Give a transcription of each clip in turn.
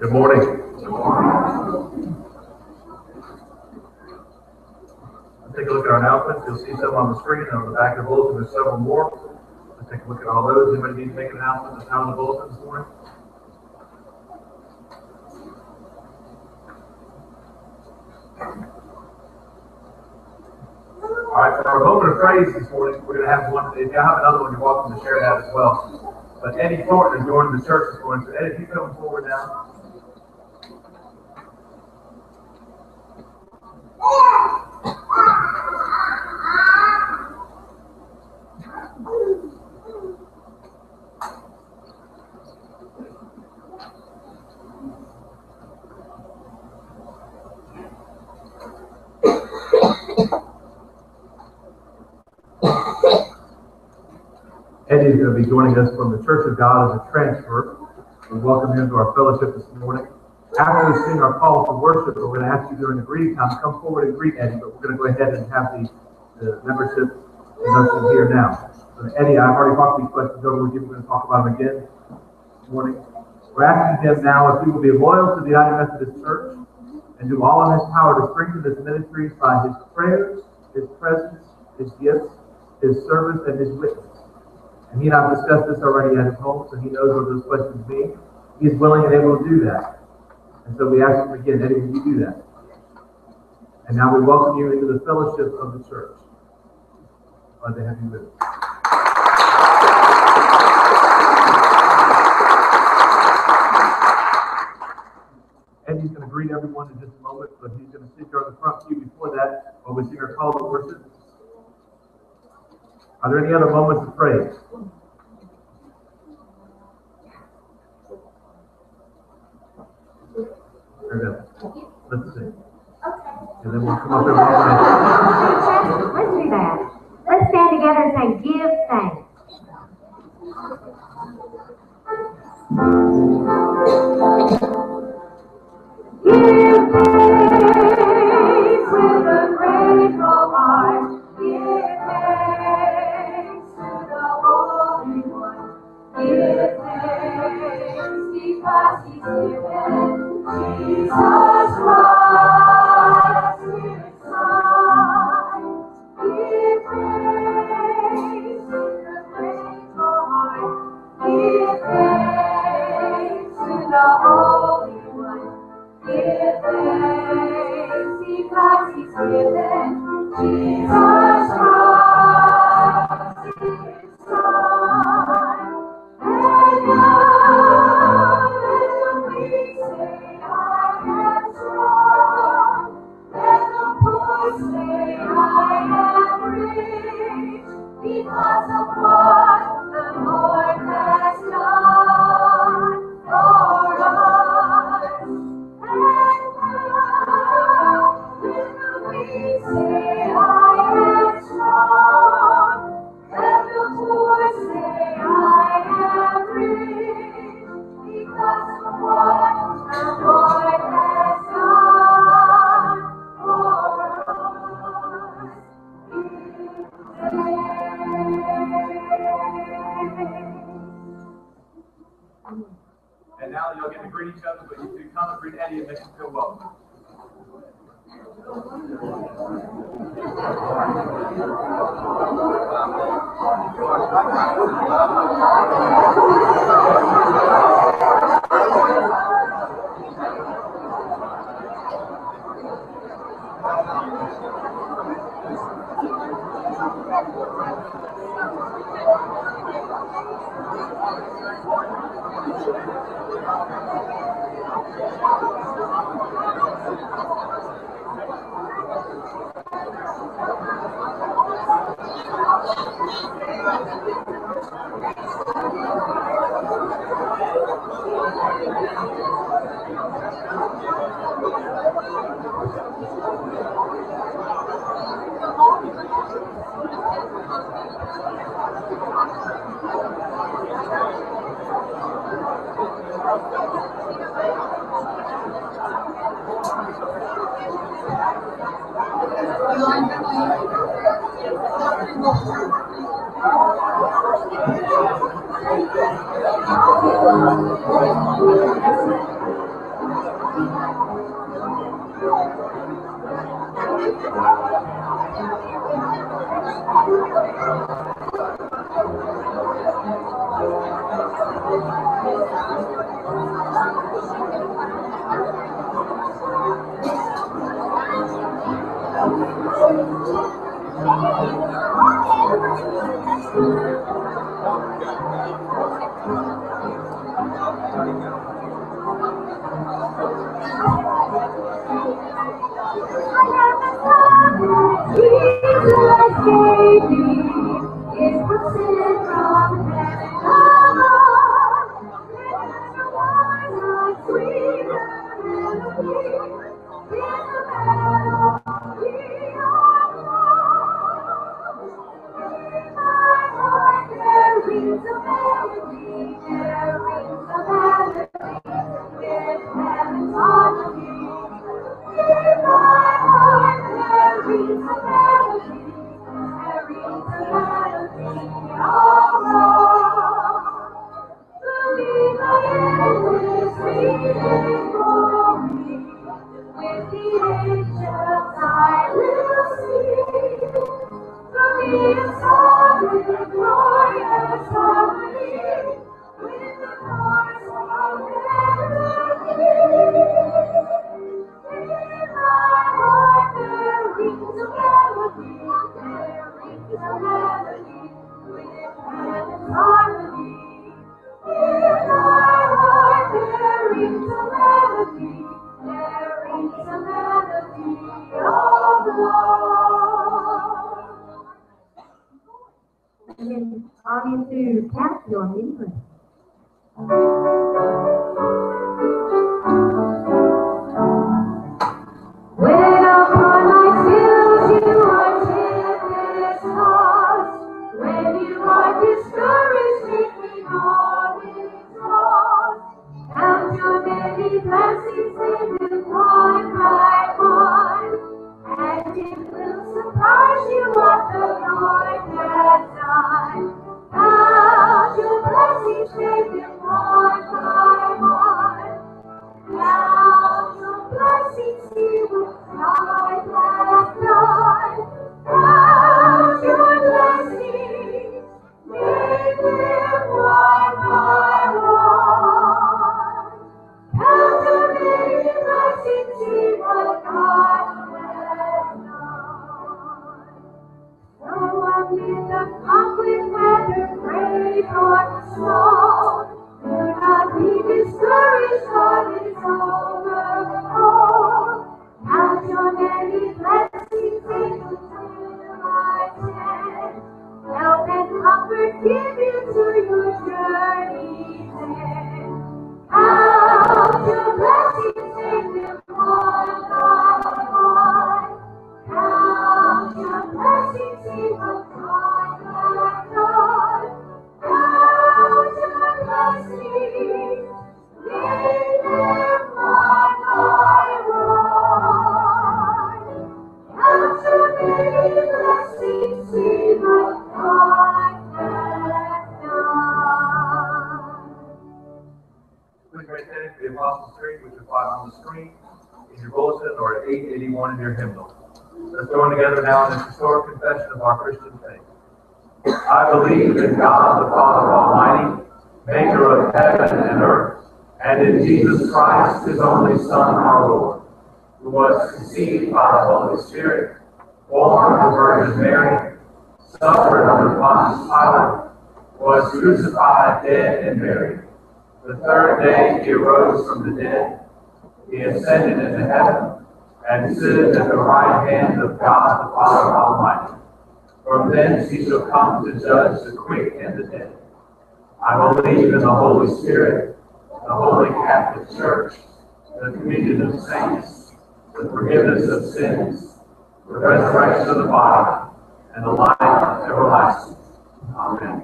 Good morning. Take a look at our announcements. You'll see some on the screen and on the back of the bulletin. There's several more. Let's take a look at all those. Anybody need to make an announcement that's not on the bulletin this morning? All right, for our moment of praise this morning, we're going to have one. If you have another one, you're welcome to share that as well. But Eddie Thornton is joining the church this morning. So Eddie, if you come forward now. Eddie is going to be joining us from the Church of God as a transfer. We welcome him to our fellowship this morning. After we sing our call to worship, we're going to ask you during the greeting time to come forward and greet Eddie, but we're going to go ahead and have the membership induction here now. So Eddie, I've already talked these questions over with you. We're going to talk about them again this morning. We're asking him now if he will be loyal to the United Methodist Church and do all in his power to strengthen this ministry by his prayers, his presence, his gifts, his service, and his witness. And he and I have discussed this already at his home, so he knows what those questions mean. He is willing and able to do that. And so we ask him again, Eddie, will you do that? And now we welcome you into the fellowship of the church. Glad to have you with us. Eddie's going to greet everyone in just a moment, but he's going to sit here on the front pew before that while we sing our call to worship. Are there any other moments of praise? Let's sing. And then we'll come up and Let's do that. Let's stand together and say, give thanks. Give thanks with a grateful heart. Give thanks. And now you'll get to greet each other, but you do come and greet Eddie and make him feel welcome. On into cast your music. When upon my fields you are tempest tossed, when you are discouraged, thinking all is lost, count your many blessings and live one by one, and it will surprise you what the Lord has done. Count your blessings, take them one by one. Count your blessings, see what God has done. Count your blessings, take them one by one. Count your many blessings, see what God has done. The Apostles' Creed, which you'll find on the screen, in your bulletin, or at 881 in your hymnal. Let's join together now in this historic confession of our Christian faith. I believe in God the Father Almighty, maker of heaven and earth, and in Jesus Christ, his only Son, our Lord, who was conceived by the Holy Spirit, born of the Virgin Mary, suffered under Pontius Pilate, was crucified, dead, and buried. The third day he arose from the dead. He ascended into heaven and sitteth at the right hand of God the Father Almighty. From thence he shall come to judge the quick and the dead. I believe in the Holy Spirit, the Holy Catholic Church, the communion of saints, the forgiveness of sins, the resurrection of the body, and the life everlasting. Amen.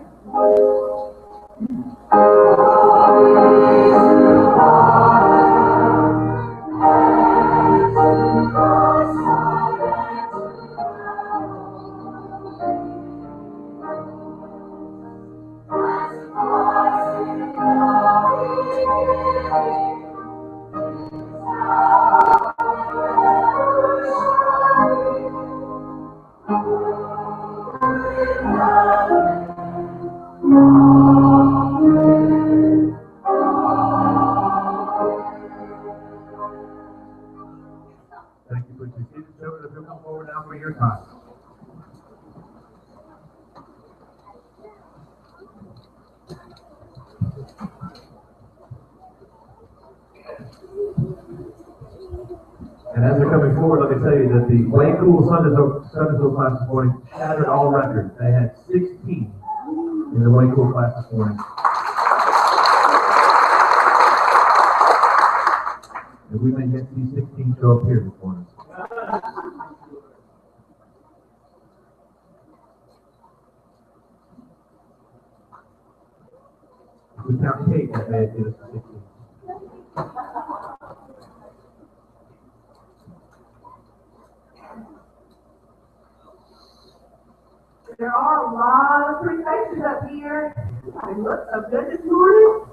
Thank you for your seats. Children, if you'll come forward now for your time. And as they're coming forward, let me tell you that the Way Cool Sunday School class this morning shattered all records. They had 16 in the Way Cool class this morning. And we may yet see 16 show up here this morning. If we count Kate, that may get us to 16. There are a lot of pretty faces up here. They look so good this morning.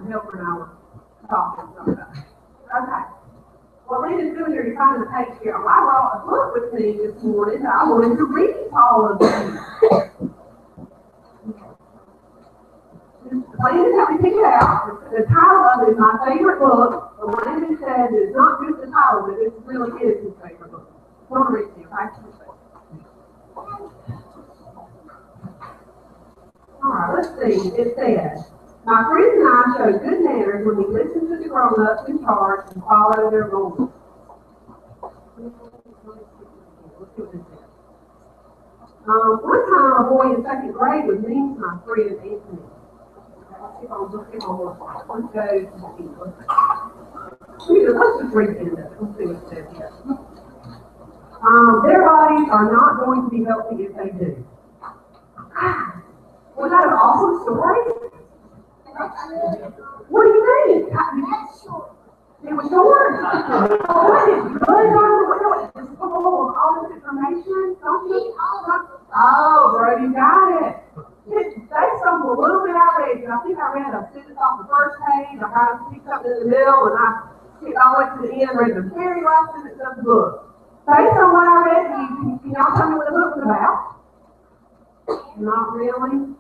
Helper and I were talking about. Okay. What Linda's doing here, you're finding the page here. I brought a book with me this morning that I wanted to read all of these. Landon helped me pick it out. The title of it is my favorite book. But Landon said it's not just the title, but it really is his favorite book. I want to read to you, okay? All right, let's see. It says, my friends and I show good manners when we listen to the grown-ups in charge and follow their rules. Let's see what this says. One time, a boy in second grade was mean to my friend Anthony. Let's go to the let's just read the end of it. Let's see what it says here. Their bodies are not going to be healthy if they do. Was that an awesome story? What do you think? It was short. Oh, was it good? It's full of all this information. Oh, bro, you got it. Say something a little bit outrageous. I think I read a sentence off the first page. I tried to pick something in the middle, and I skipped all the way to the end, read the very last sentence of the book. Say something what I read to you. Can y'all tell me what the book was about? Not really.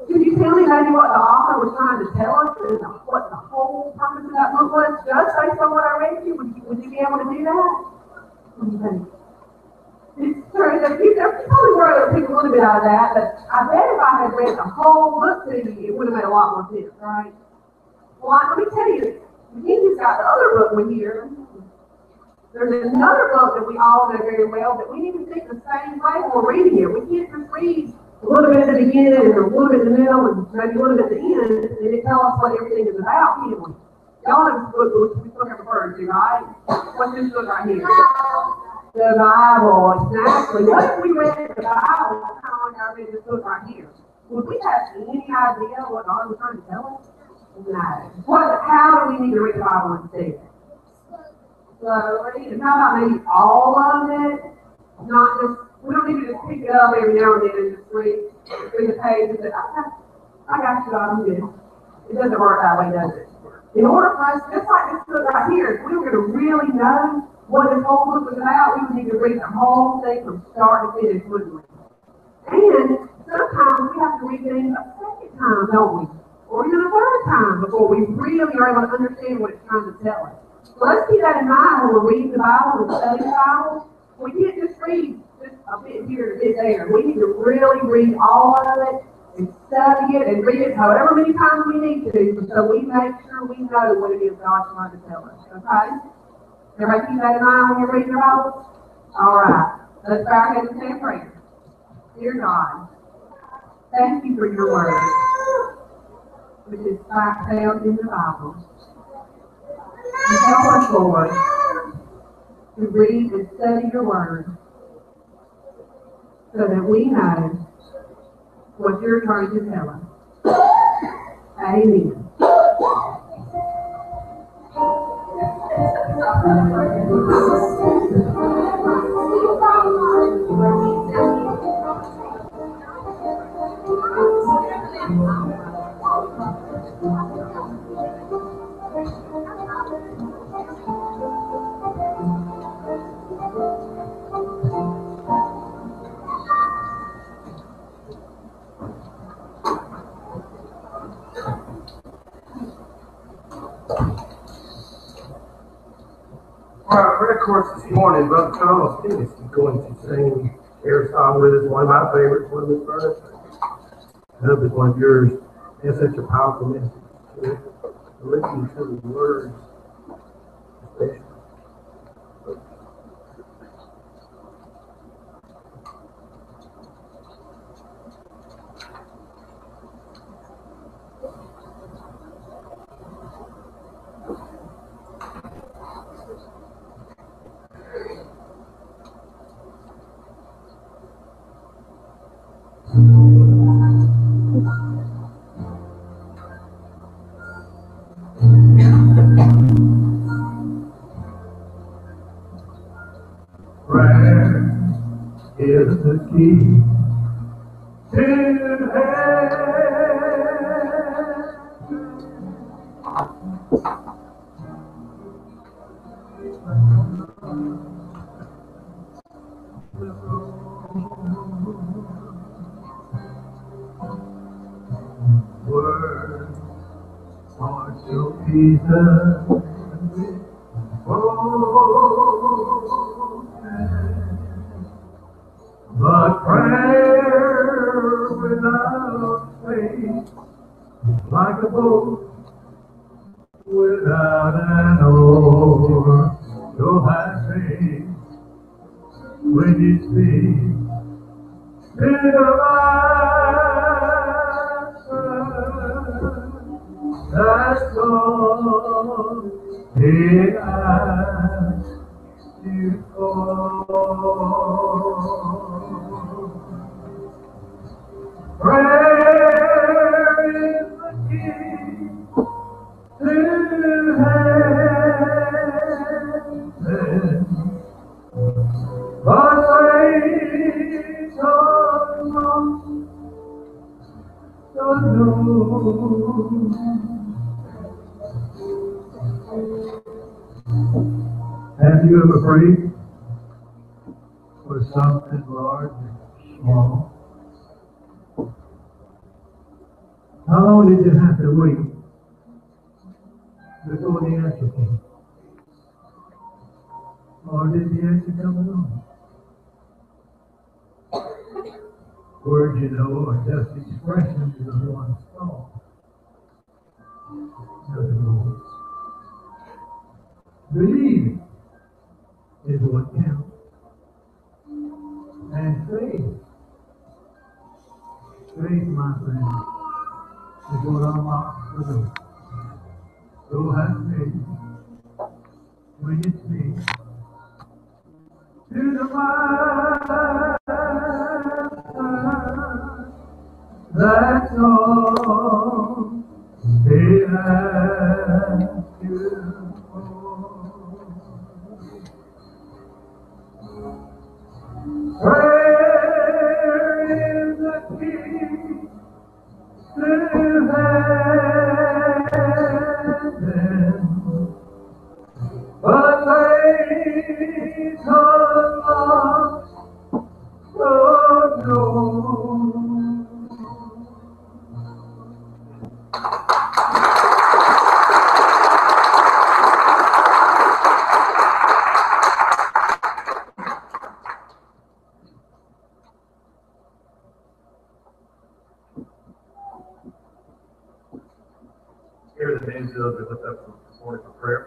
Could you tell me maybe what the author was trying to tell us and what the whole purpose of that book was? Just say something what I read to you. Would you be able to do that? What do you think? It's true that there's probably where other people a little bit out of that, but I bet if I had read the whole book to you, it would have made a lot more sense, right? Well, let me tell you, McKenzie's got the other book we hear. There's another book that we all know very well that we need to think the same way when we're reading it. We can't just read a little bit at the beginning and a little bit in the middle and maybe a little bit at the end and it tell us what everything is about, can we? Y'all know this book we still have referred to, right? What's this book right here? The Bible, exactly. What if we read the Bible kind of like I read this book right here? Would we have any idea what God was trying to tell us? No. How do we need to read the Bible instead? Slowly. And how about maybe all of it? Not just, we don't need to just pick it up every now and then and just read the page and say, okay, I got you, God, I'm good. It doesn't work that way, does it? In order for us, just like this book right here, if we were going to really know what this whole book was about, we would need to read the whole thing from start to finish, wouldn't we? And sometimes we have to read things a second time, don't we? Or even a third time before we really are able to understand what it's trying to tell us. So let's keep that in mind when we're reading the Bible and studying the Bible. We can't just read just a bit here and a bit there. We need to really read all of it and study it and read it however many times we need to so we make sure we know what it is God's trying to tell us. Okay? Everybody keep that in mind when you're reading your Bible? All right. Let's bow our heads and say a prayer. Dear God, thank you for your word, which is found in the Bible. And help us, Lord, to read and study your word so that we know what you're trying to tell us. Amen. Of course, this morning, Brother Thomas Dennis is going to sing a song with us, one of my favorites, one of his brothers. I hope it's one of yours. It's such a powerful message. To listen to the words, especially. Is the key to Words are so Jesus. But prayer without faith, like a boat without an oar. So have faith when you speak to the master. That's all he asks you for. Prayer is the key to heaven, but faith alone so new. Have you ever prayed for something large and small? How long did you have to wait before the answer came? Or did the answer come along? Words, you know, are just expressions of one's thought. In other words, believing is what counts. And faith, my friend, is what unlocks the door. So have faith when you speak to the Master. That's all they ask you for. Prayer is the key to heaven, but faith unlocks the door. Here are the names of those we lift up this morning for prayer.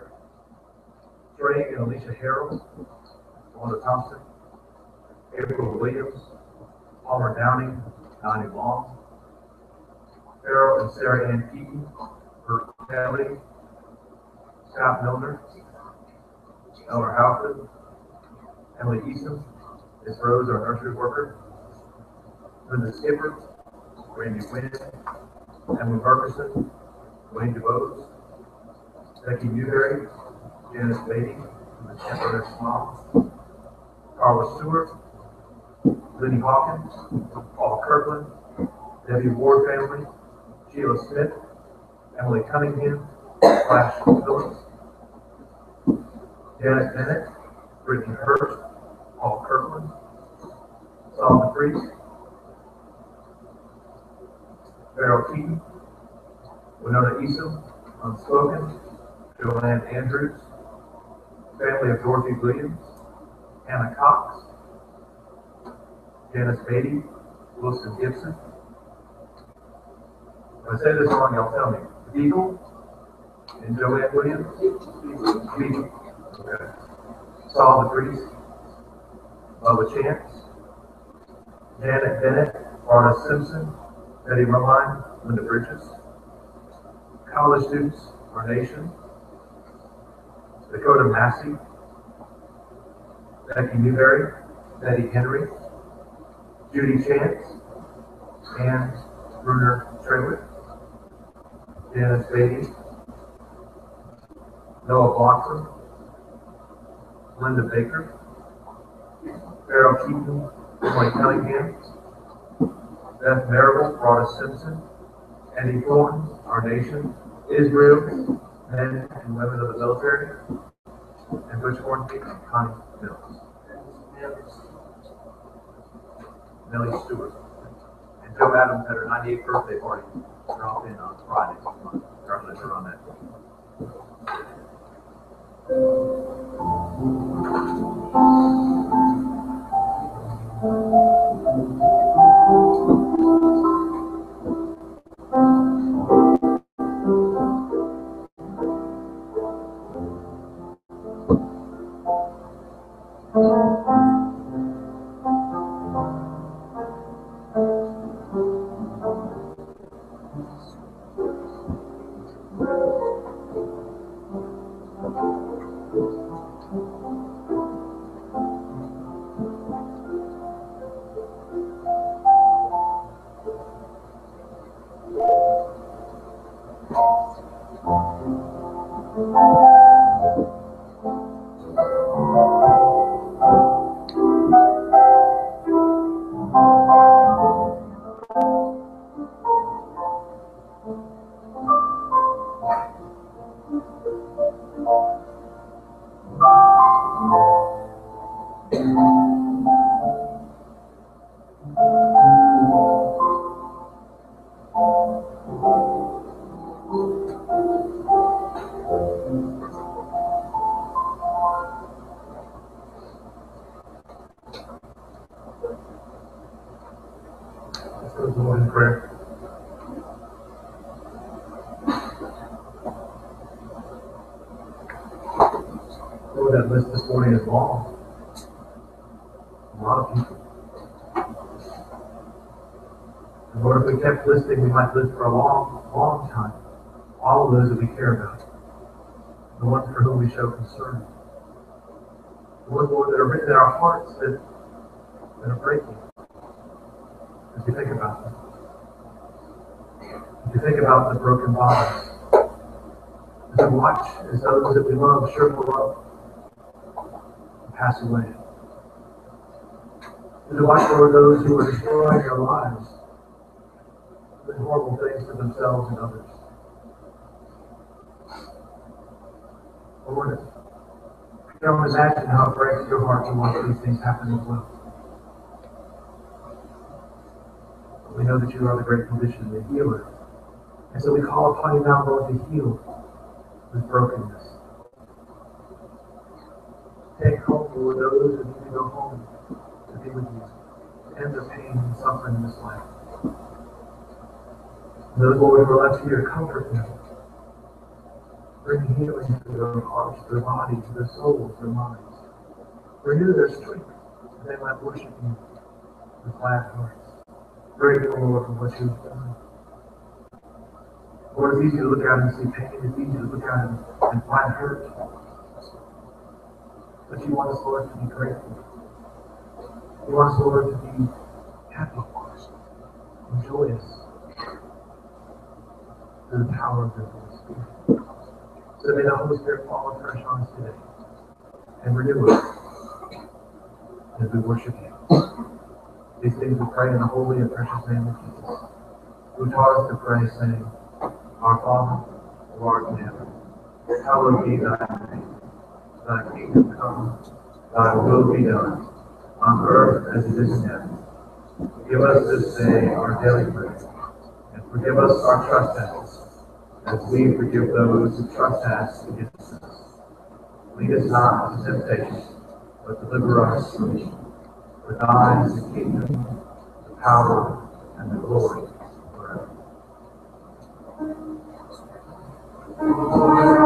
Trey and Alicia Harrell, Wanda Thompson, April Williams, Palmer Downing, Donnie Long, Farrell and Sarah Ann Keaton, Bert Kelly, Scott Milner, Elmer Halford, Emily Easton, Miss Rose, our nursery worker, Linda Skipper, Randy Wynn, Emily Ferguson, Wayne DeBose, Becky Newberry, Janice Beatty, the Temperance Mom, Carla Stewart, Lenny Hawkins, Paul Kirkland, Debbie Ward family, Sheila Smith, Emily Cunningham, Flash Phillips, Janet Bennett, Brittany Hurst, Paul Kirkland, Solomon Priest, Farrell Keaton, Winona Easom, Unspoken, Joanne Andrews, family of Dorothy Williams, Hannah Cox, Janice Beatty, Wilson Gibson. When I say this wrong, y'all tell me. Beagle and Joanne Williams? Beagle. Okay. Solomon Priest, Bubba Chance, Janet Bennett, Arna Simpson, Betty Rumline, Linda Bridges. College students, our nation, Dakota Massey, Becky Newberry, Betty Henry, Judy Chance, Ann Bruner Trewick, Janice Beatty, Noah Blockson, Linda Baker, Farrell Keaton, Emily Cunningham, Beth Marable, Rhoda Simpson, Eddie Thornton, our nation, Israel, men and women of the military, and Butch Hornby, Connie Mills, Millie Stewart, and Joe Adams had her 98th birthday party dropped in on Friday. Congratulations her on that. Close the Lord in prayer. Lord, that list this morning is long. A lot of people. And Lord, if we kept listing, we might list for a long, long time. All of those that we care about. The ones for whom we show concern. The ones, Lord, that are written in our hearts that are breaking. As we think about them. As we think about the broken bodies. As we watch as those that we love shrivel up and pass away. As we watch, Lord, those who are destroying their lives, doing horrible things to themselves and others. Lord, I don't imagine how it breaks your heart to watch these things happen as well. But we know that you are the great physician, the healer. And so we call upon you now, Lord, to heal this brokenness. Take home, Lord, those who need to go home to be with you, to end their pain and suffering in this life. And those, Lord, who are left here, comfort them. Bring healing to their hearts, their bodies, their souls, their minds. Renew their strength, that they might worship you with glad hearts. Grateful, Lord, for what you've done. Lord, it's easy to look out and see pain. It's easy to look out and find hurt. But you want us, Lord, to be grateful. You want us, Lord, to be happy and joyous through the power of your Holy Spirit. So may the Holy Spirit fall afresh on us today and renew us as we worship you. These things we pray in the holy and precious name of Jesus, who taught us to pray, saying, Our Father, who art in heaven, hallowed be thy name. Thy kingdom come, thy will be done, on earth as it is in heaven. Give us this day our daily bread, and forgive us our trespasses, as we forgive those who trespass against us. Lead us not into temptation, but deliver us from evil. For thine is the kingdom, the power, and the glory forever. Lord, I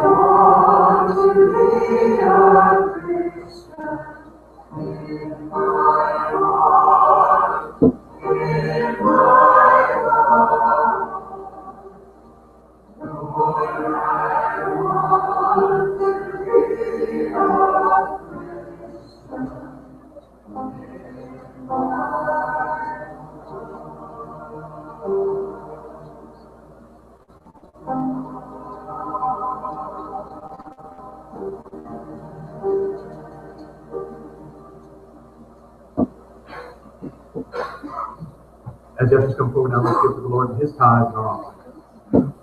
want to be a Christian in my heart, in my heart. Lord, I want to be a Christian in my heart. As the ushers come forward now, let's give to the Lord his tithes and our offering.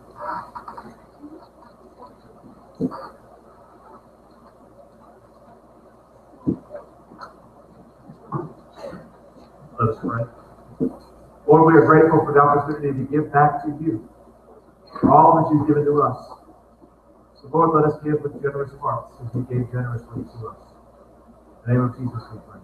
Let us pray. Lord, we are grateful for the opportunity to give back to you for all that you've given to us. So, Lord, let us give with generous hearts as you gave generously to us. In the name of Jesus, we pray.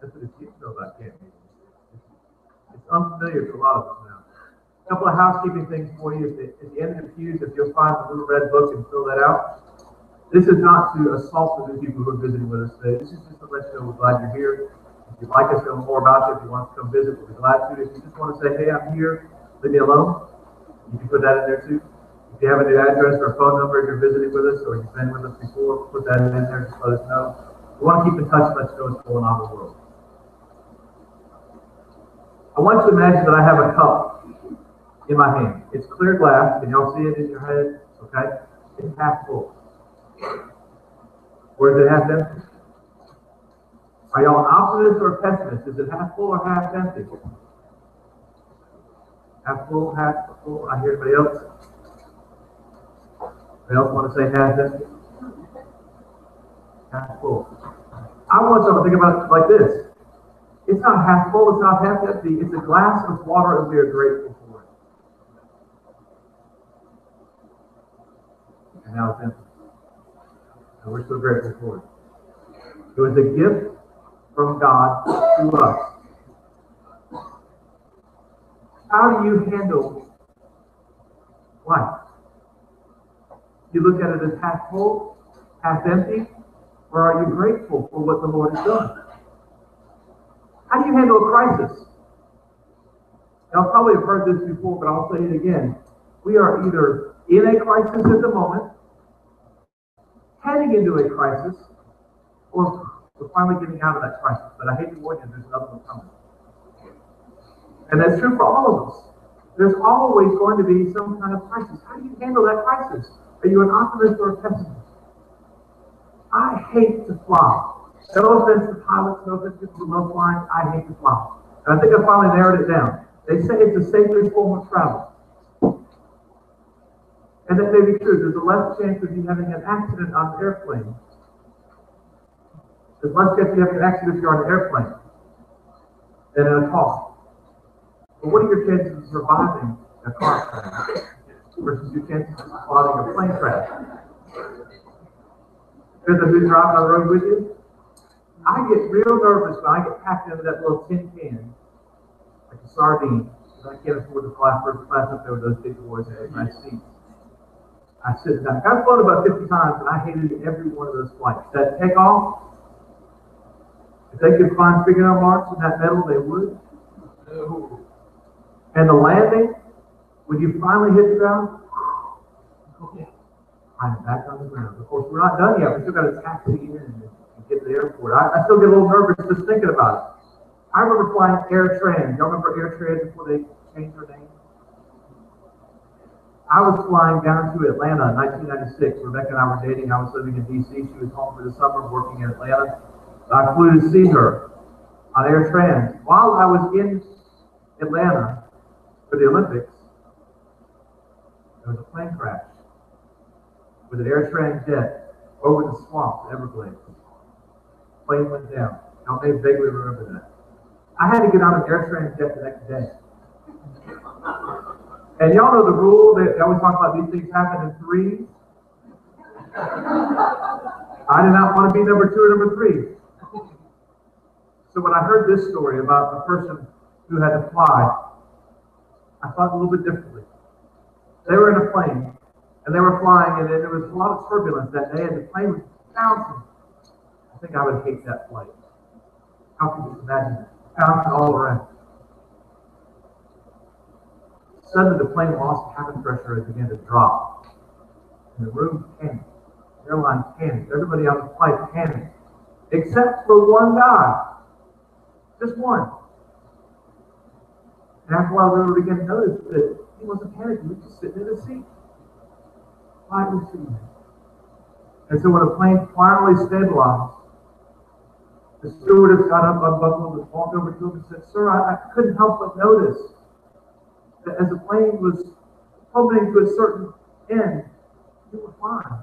That's what the kids know about camp meetings. It's unfamiliar to a lot of us now. A couple of housekeeping things for you. At the end of the pews, if you'll find the little red book and fill that out. This is not to assault the new people who are visiting with us today. This is just to let you know we're glad you're here. If you'd like us to know more about you, if you want us to come visit, we'll be glad to. If you just want to say, hey, I'm here, leave me alone, you can put that in there too. If you have a new address or a phone number, if you're visiting with us or you've been with us before, put that in there, just let us know. We want to keep in touch and let you know what's going on in the world. I want you to imagine that I have a cup in my hand. It's clear glass. Can y'all see it in your head? Okay? It's half full. Or is it half empty? Are y'all an optimist or a pessimist? Is it half full or half empty? Half full, half full. I hear anybody else? Anybody else want to say half empty? Half full. I want y'all to think about it like this. It's not half full, it's not half empty. It's a glass of water and we are grateful for it. And now it's empty. And we're so grateful for it. It was a gift from God to us. How do you handle life? You look at it as half full, half empty, or are you grateful for what the Lord has done? How do you handle a crisis? Y'all probably have heard this before, but I'll say it again. We are either in a crisis at the moment, heading into a crisis, or we're finally getting out of that crisis. But I hate to warn you, there's another one coming. And that's true for all of us. There's always going to be some kind of crisis. How do you handle that crisis? Are you an optimist or a pessimist? I hate to fly. No offense to pilots, no offense to people who love flying, I hate to fly. And I think I finally narrowed it down. They say it's a safer form of travel. And that may be true. There's a less chance of you having an accident on an airplane. There's less chance of you having an accident if you're on an airplane than in a car. But what are your chances of surviving a car crash versus your chances of surviving a plane crash? Depends on who's driving on the road with you. I get real nervous when I get packed into that little tin can, like a sardine, because I can't afford to fly first class up there with those big boys that have nice seats. I sit down. I've flown about 50 times, and I hated every one of those flights. That takeoff, if they could find fingernail marks in that metal, they would. No. And the landing, when you finally hit the ground, okay, I'm back on the ground. Of course, we're not done yet. We still got to taxi in and get to the airport. I still get a little nervous just thinking about it. I remember flying Air Trans. Y'all remember Air Trans before they changed their name? I was flying down to Atlanta in 1996. Rebecca and I were dating. I was living in D.C. She was home for the summer working in Atlanta. I flew to see her on Air Trans. While I was in Atlanta for the Olympics, there was a plane crash with an Air Trans jet over the swamp, Everglades. Plane went down. Y'all may vaguely remember that. I had to get on an Air Trans jet the next day. And y'all know the rule that they always talk about these things happen in threes. I did not want to be number 2 or number 3. So when I heard this story about a person who had to fly, I thought a little bit differently. They were in a plane, and they were flying, and there was a lot of turbulence that day, and the plane was bouncing. I think I would hate that flight. How can you imagine it? Bouncing all around. Suddenly, the plane lost cabin pressure and began to drop. And the room panicked. The airline panicked. Everybody on the flight panicked. Except for one guy. Just one. And after a while, we began to notice that he wasn't panicking. He was just sitting in his seat. Quietly sitting there. And so when the plane finally stabilized, the stewardess got up, unbuckled, and walked over to him and said, "Sir, I couldn't help but notice that as the plane was plummeting to a certain end, you were fine.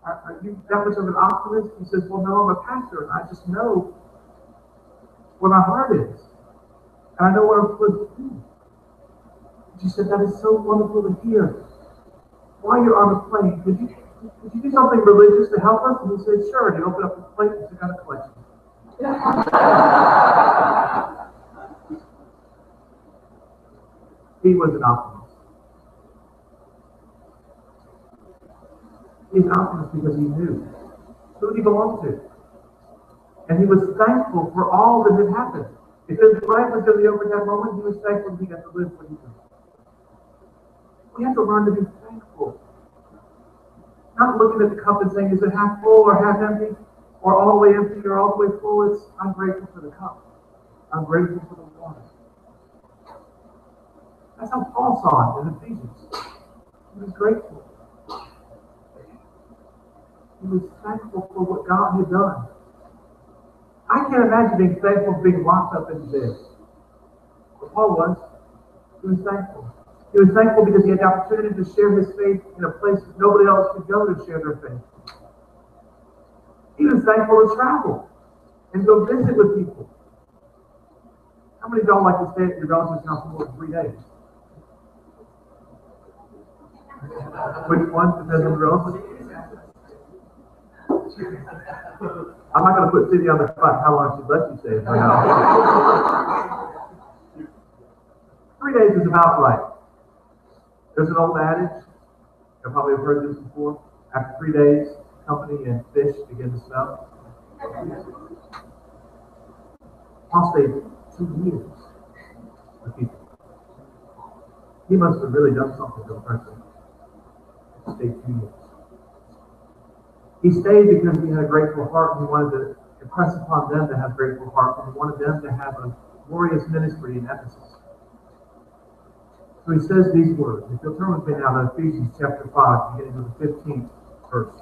Are you that much of an optimist?" He says, "Well, no, I'm a pastor, and I just know where my heart is. And I know what I'm supposed to do." She said, "That is so wonderful to hear. While you're on the plane, could you do something religious to help us?" And he said, "Sure." And he opened up the plate and took out a collection. He was an optimist. He's an optimist because he knew who he belonged to. And he was thankful for all that had happened. If his life was going to be over at that moment, he was thankful he got to live what he did. We have to learn to be thankful. Not looking at the cup and saying, is it half full or half empty? Or all the way empty or all the way full? It's, I'm grateful for the cup. I'm grateful for the water. That's how Paul saw it in Ephesians. He was grateful. He was thankful for what God had done. I can't imagine being thankful for being locked up in bed. But Paul was. He was thankful. He was thankful because he had the opportunity to share his faith in a place that nobody else could go to share their faith. He was thankful to travel and go visit with people. How many of y'all like to stay at your relative's house for more than 3 days? Which one? Depends on the relative. I'm not going to put Cindy on the spot how long she'd let you stay at her house. 3 days is about right. There's an old adage, you probably have heard this before. After 3 days, company and fish begin to smell. Paul stayed 2 years with people. He must have really done something to impress them. He stayed 2 years. He stayed because he had a grateful heart and he wanted to impress upon them to have a grateful heart and he wanted them to have a glorious ministry in Ephesus. So he says these words. If you'll turn with me now to Ephesians chapter 5, beginning with the 15th verse.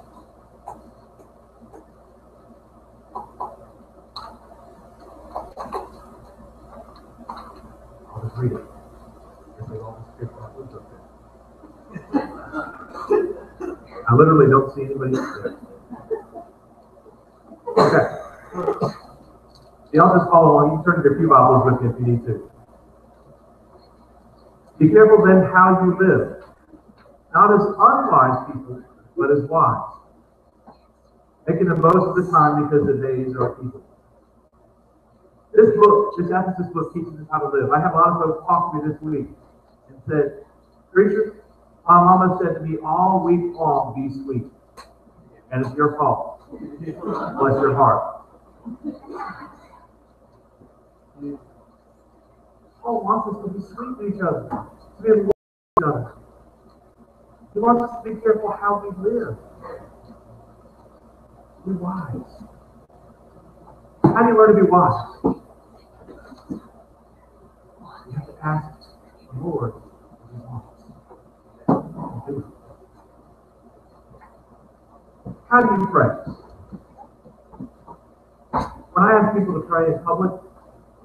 I'll just read it. I literally don't see anybody else there. Okay. Y'all just follow along. You can turn to your few Bibles with me if you need to. Be careful then how you live, not as unwise people, but as wise, making the most of the time because the days are evil. This book, this Ephesus book, teaches us how to live. I have a lot of folks talk to me this week and said, "Preacher, my mama said to me all week long, be sweet. And it's your fault. Bless your heart." Paul wants us to be sweet to each other, to be in love with each other. He wants us to be careful how we live. Be wise. How do you learn to be wise? You have to ask the Lord what He wants. Do it. How do you pray? When I ask people to pray in public,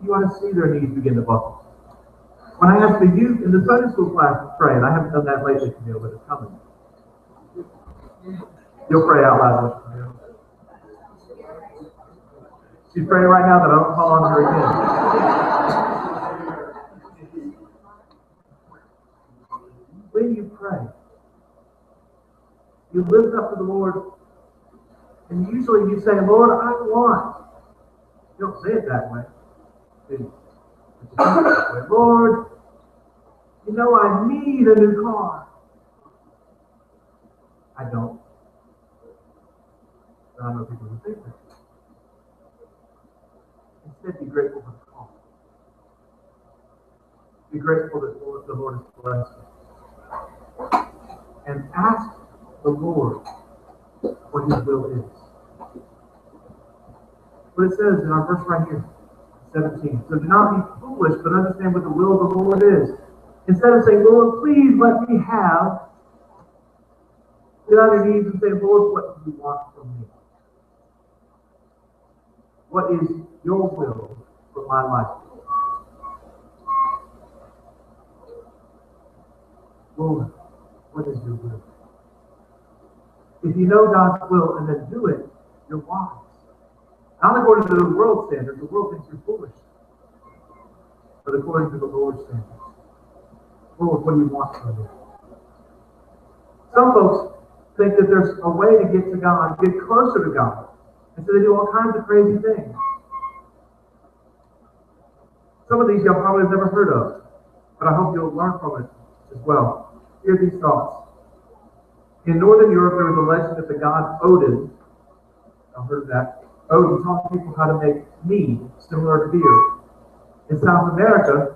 you ought to see their knees begin to buckle. When I ask the youth in the Sunday school class to pray, and I haven't done that lately, Camille, but it's coming. You'll pray out loud, Camille. She's praying right now that I don't call on her again. When you pray, you lift up to the Lord, and usually you say, "Lord, I want." You don't say it that way. "Lord, you know I need a new car." I don't. But I know people who think that. Instead, be grateful for the car. Be grateful that the Lord has blessed you. And ask the Lord what His will is. What it says in our verse right here, 17. "So do not be foolish, but understand what the will of the Lord is." Instead of saying, "Lord, please let me have," get on your knees and say, "Lord, what do you want from me? What is your will for my life? Lord, what is your will?" If you know God's will and then do it, you're wise. Not according to the world's standards. The world thinks you're foolish. But according to the Lord's standards. Lord, what do you want from me? Some folks think that there's a way to get to God, get closer to God. And so they do all kinds of crazy things. Some of these y'all probably have never heard of, but I hope you'll learn from it as well. Here are these thoughts. In Northern Europe, there was a legend that the god Odin, I've heard of that, Odin taught people how to make mead, similar to beer. In South America,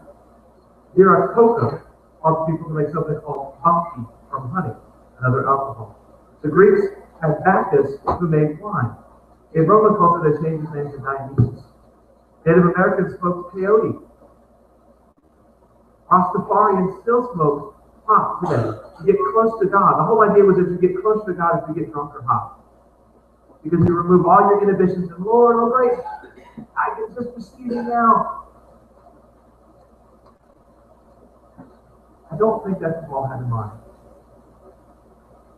Viracocha taught people to make something called coffee from honey, another alcohol. The Greeks had Bacchus, who made wine. In Roman culture, they changed his name to Dionysus. Native Americans smoked peyote. Rastafarians still smoke pot today to get close to God. The whole idea was that you get close to God if you get drunk or high. Because you remove all your inhibitions and, "Lord, oh great, I can just receive you now." I don't think that's what Paul had in mind.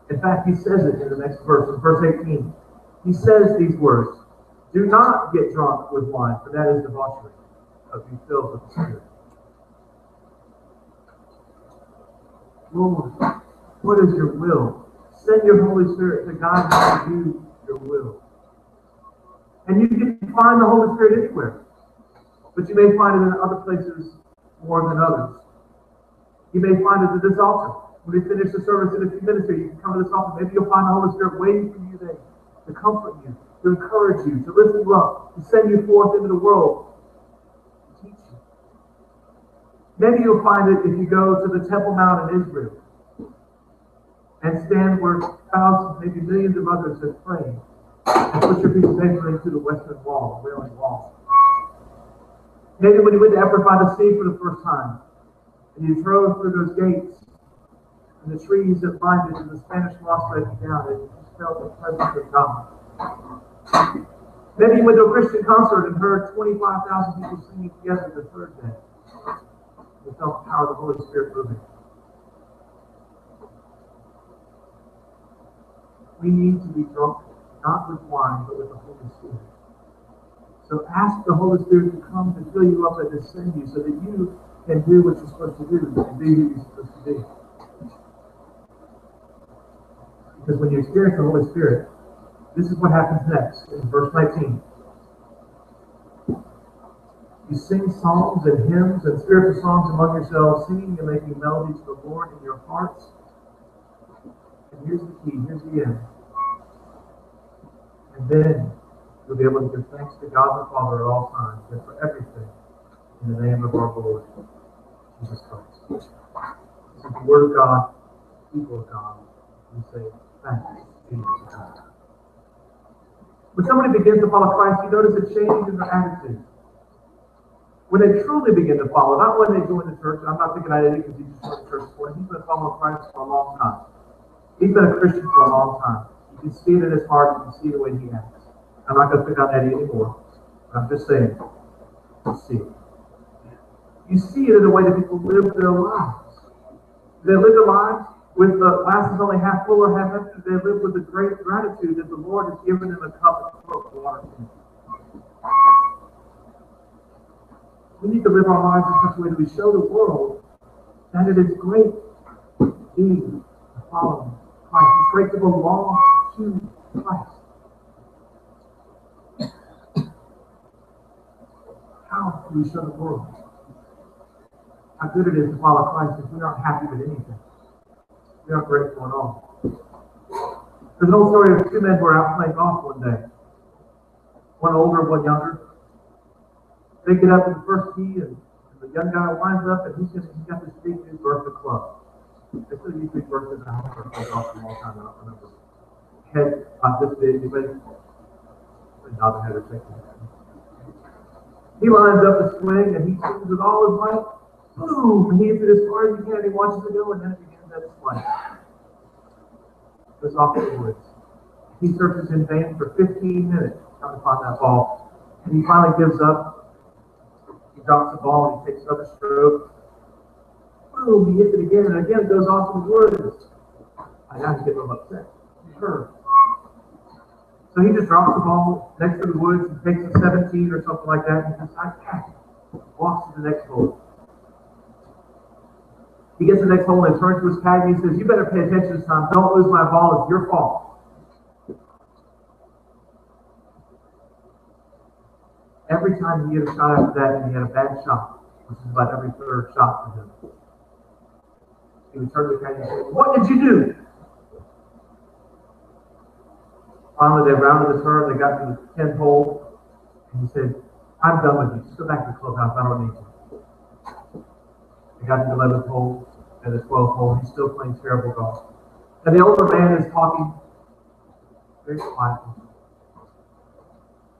In fact, he says it in the next verse, in verse 18. He says these words, "Do not get drunk with wine, for that is debauchery, but be filled with the Spirit." Lord, what is your will? Send your Holy Spirit to guide you to do your will. And you can find the Holy Spirit anywhere, but you may find it in other places more than others. You may find it at this altar. When we finish the service in a few minutes here, you can come to this altar. Maybe you'll find the Holy Spirit waiting for you there to comfort you, to encourage you, to lift you up, to send you forth into the world, to teach you. Maybe you'll find it if you go to the Temple Mount in Israel and stand where thousands, maybe millions of others have prayed, and put your piece of paper into the western wall, the Wailing Wall. Maybe when you went to Ephrata by the sea for the first time, and you drove through those gates, and the trees that lined it, and the Spanish moss laid you down, and you just felt the presence of God. Maybe you went to a Christian concert and heard 25,000 people singing together the third day. You felt the power of the Holy Spirit moving. We need to be drunk, not with wine, but with the Holy Spirit. So ask the Holy Spirit to come to fill you up and to send you so that you can do what you're supposed to do and be who you're supposed to be. Because when you experience the Holy Spirit, this is what happens next in verse 19. You sing psalms and hymns and spiritual songs among yourselves, singing and making melody to the Lord in your hearts. And here's the key, here's the end. And then you'll be able to give thanks to God the Father at all times and for everything in the name of our Lord Jesus Christ. This is the Word of God, people of God. We say, thanks be to God. When somebody begins to follow Christ, you notice a change in their attitude. When they truly begin to follow, not when they join the church, and I'm not thinking I did it because he just joined the church before. He's been following Christ for a long time. He's been a Christian for a long time. You can see it in his heart, you can see the way he acts. I'm not going to pick on Eddie anymore. But I'm just saying, you see it. You see it in the way that people live their lives. They live their lives with the glasses only half full or half empty. They live with a great gratitude that the Lord has given them a cup of water. We need to live our lives in such a way that we show the world that it is great to be a follower of Christ. It's great to belong to Christ. How do we show the world how good it is to follow Christ if we aren't happy with anything? We aren't grateful at all. There's an old story of two men who were out playing golf one day. One older, one younger. They get up in the first tee, and the young guy winds up, and he's got this big new Bertha club. They still use big Berthas in the house for play golf for a long time. I don't remember. Head about this big. Anybody? Nod the head or shake the head. He lines up the swing, and he swings with all his might. Boom! And he hits it as far as he can, and he watches it go, and then it begins that splash. Goes off to the woods. He searches in vain for 15 minutes trying to find that ball. And he finally gives up. He drops the ball and he takes another stroke. Boom, he hits it again, and again it goes off in the woods. I now he's getting a little upset. He's hurt. So he just drops the ball next to the woods and takes a 17 or something like that, and he decides, walks to the next hole. He gets to the next hole and turns to his caddy and he says, you better pay attention this time. Don't lose my ball. It's your fault. Every time he hit a shot after that, and he had a bad shot, which is about every third shot for him, he would turn to the caddy and say, what did you do? Finally, they rounded the turn. They got to the 10th hole, and he said, I'm done with you. Just go back to the clubhouse. I don't need you. They got to the 11th hole and the 12th hole. He's still playing terrible golf. And the older man is talking very quietly.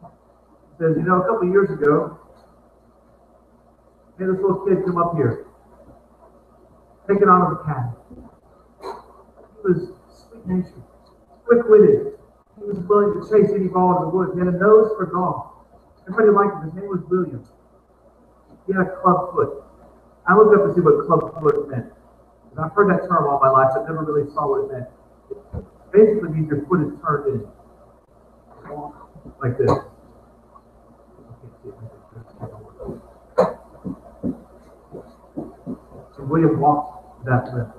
He says, you know, a couple of years ago, we had this little kid come up here, taken out of the caddy. He was sweet-natured, quick-witted. He was willing to chase any ball in the woods. He had a nose for golf. Everybody liked him. His name was William. He had a club foot. I looked up to see what club foot meant. And I've heard that term all my life, but never really saw what it meant. It basically means your foot is turned in. Like this. So William walked that limb.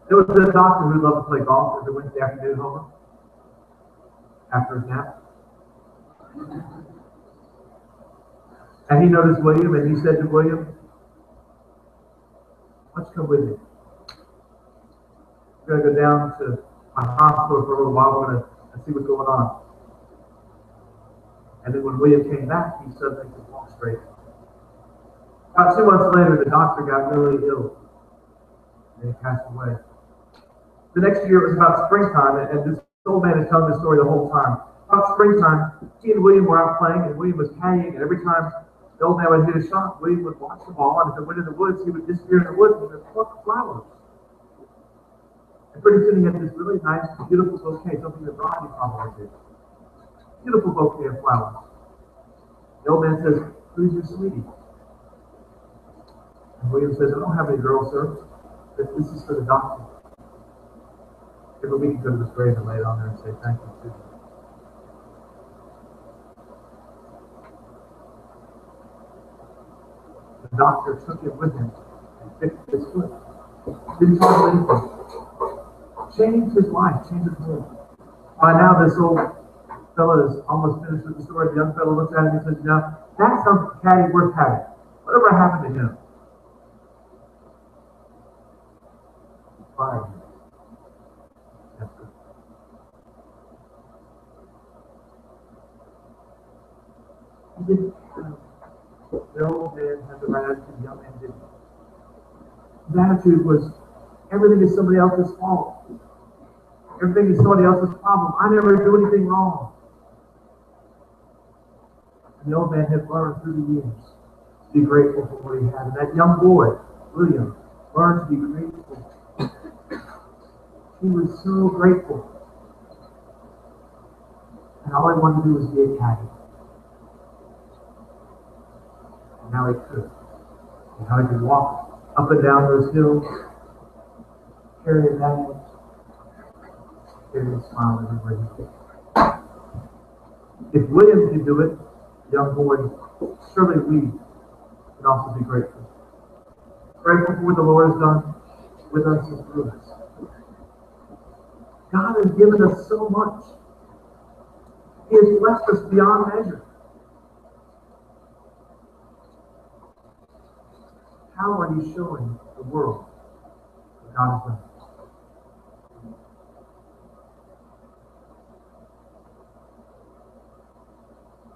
There was a doctor who loved to play golf every Wednesday afternoon, Homer, after his nap. And he noticed William, and he said to William, why don't you come with me? We're going to go down to my hospital for a little while. We're going to see what's going on. And then when William came back, he suddenly could walk straight. About 2 months later, the doctor got really ill. And he passed away. The next year, it was about springtime, and this old man is telling this story the whole time. About springtime, he and William were out playing, and William was caddying, and every time the old man would hit a shot, William would watch the ball, and if it went in the woods, he would disappear in the woods and he would pluck flowers. And pretty soon he had this really nice, beautiful bouquet, something that Rodney probably did. Beautiful bouquet of flowers. The old man says, who's your sweetie? And William says, I don't have any girls, sir. This is for the doctor. Every week he go to his grave and lay it on there and say, thank you, Susan. The doctor took him with him and fixed his foot. Didn't talk to anything. Changed his life, changed his world. By now, this old fellow is almost finished with the story. The young fellow looks at him and says, "Now, that's some caddy worth having. Whatever happened to him?" Fired him. That's good. He didn't have the old man had the right attitude, the young man didn't. His attitude was, everything is somebody else's fault. Everything is somebody else's problem. I never do anything wrong. And the old man had learned through the years to be grateful for what he had. And that young boy, William, learned to be grateful. He was so grateful. And all he wanted to do was be a caddy. And now he could. And how he could walk up and down those hills, carry a bag, carry a smile everywhere he goes. If William can do it, young boy, surely we can also be grateful. Grateful for what the Lord has done with us and through us. God has given us so much. He has blessed us beyond measure. How are you showing the world what God has done?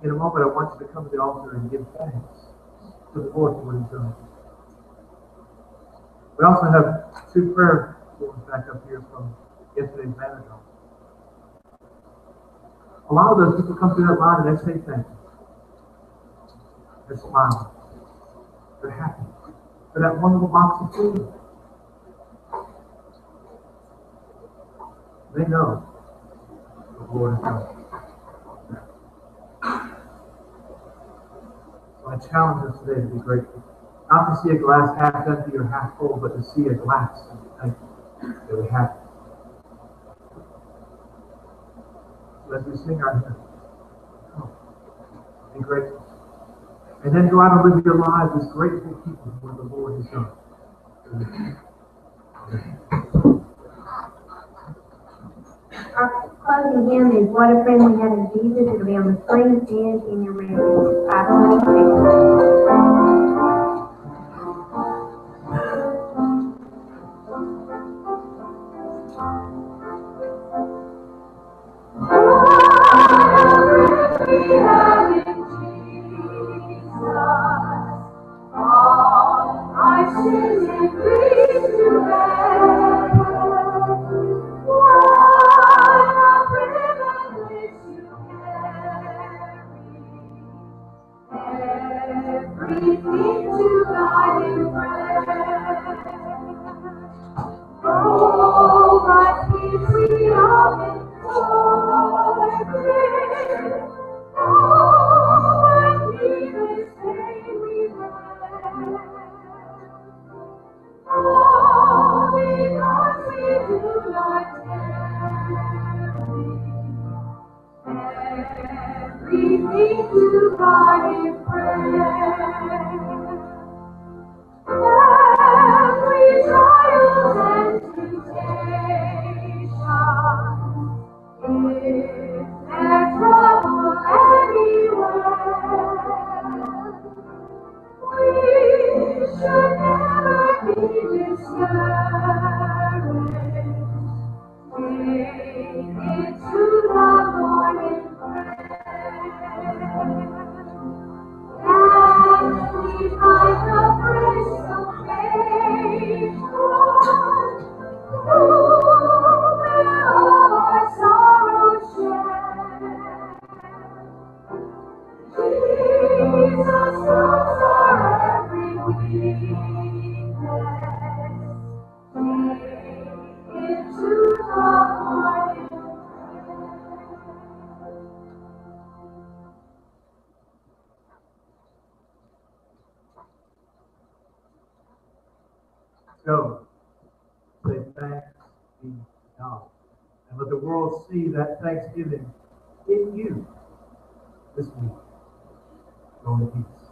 In a moment, I want you to come to the altar and give thanks to the Lord for what He's done. We also have two prayer forms back up here from yesterday's manager. A lot of those people come through that line and they say thank you. They're smiling. They're happy. For that one little box of food. They know what the Lord has done. So I challenge us today to be grateful. Not to see a glass half empty or half full, but to see a glass and thank you that we have it. So as we sing our hymn, come, be grateful. And then go out and live your lives as grateful people for what the Lord has done. Our closing hymn is "What a Friend We Have in Jesus." It'll be on the screen and in your message. 526. Go. Say thanks be to God. And let the world see that thanksgiving in you this week. Go in peace.